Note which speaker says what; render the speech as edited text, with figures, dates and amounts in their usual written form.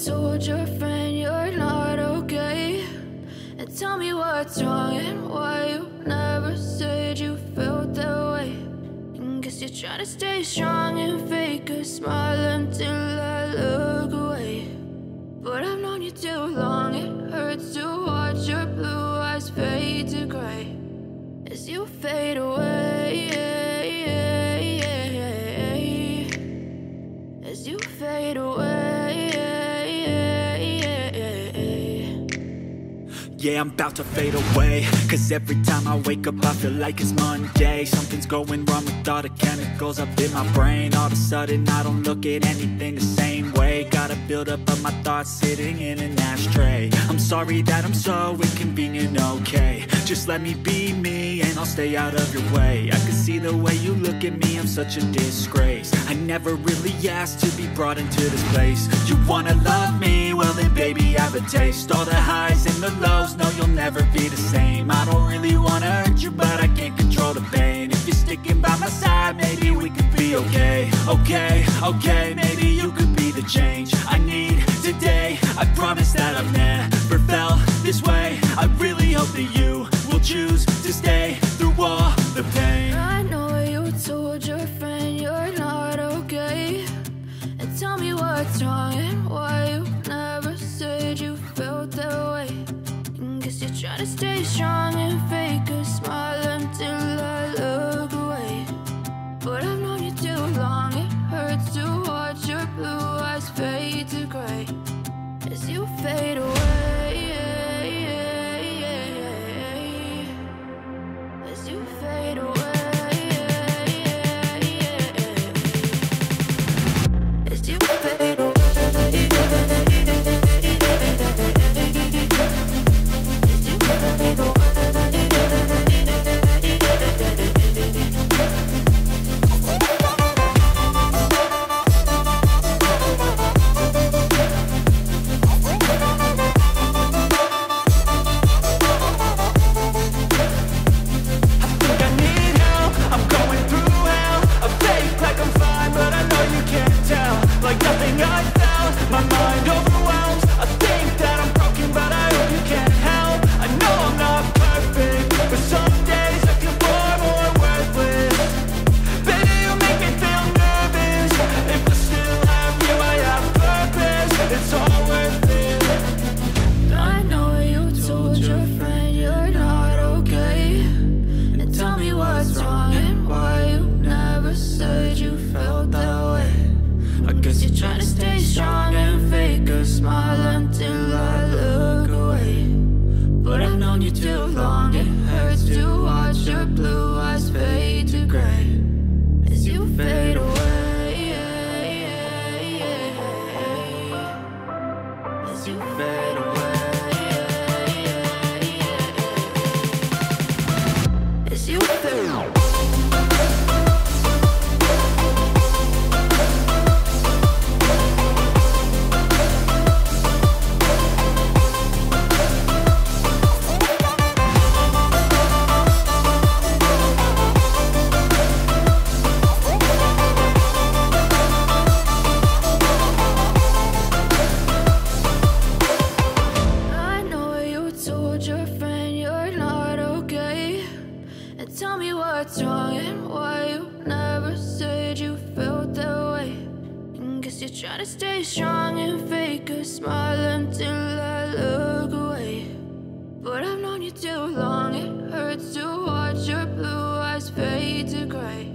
Speaker 1: told your friend you're not okay? And tell me what's wrong and why you never said you felt that way. And guess you're trying to stay strong and fake a smile until I look away. But I've known you too long, it hurts to watch your blue eyes fade to gray as you fade away, as you fade away.
Speaker 2: Yeah, I'm about to fade away, cause every time I wake up I feel like it's Monday. Something's going wrong with all the chemicals up in my brain. All of a sudden I don't look at anything the same way. Got a buildup of my thoughts sitting in an ashtray. I'm sorry that I'm so inconvenient, okay? Just let me be me and I'll stay out of your way. I can see the way you look at me, I'm such a disgrace. I never really asked to be brought into this place. You wanna love me? Well then baby, have a taste. All the highs and the lows, no, you'll never be the same. I don't really wanna hurt you, but I can't control the pain. If you're sticking by my side, maybe we could be okay. Okay, maybe you could be the change I need today. I promise that I've never felt this way. I really hope that you will choose to stay through all the pain.
Speaker 1: I know you told your friend you're not okay. And tell me what's wrong and why you never said you felt that way. Guess you're trying to stay strong and fake a smile until I look away. But I've known you too long, it hurts to watch your blue eyes fade to gray as you fade away, as you fade away, as you fade away. Try to stay strong and fake a smile until I look away. But I've known you too long, it hurts to watch your blue eyes fade to gray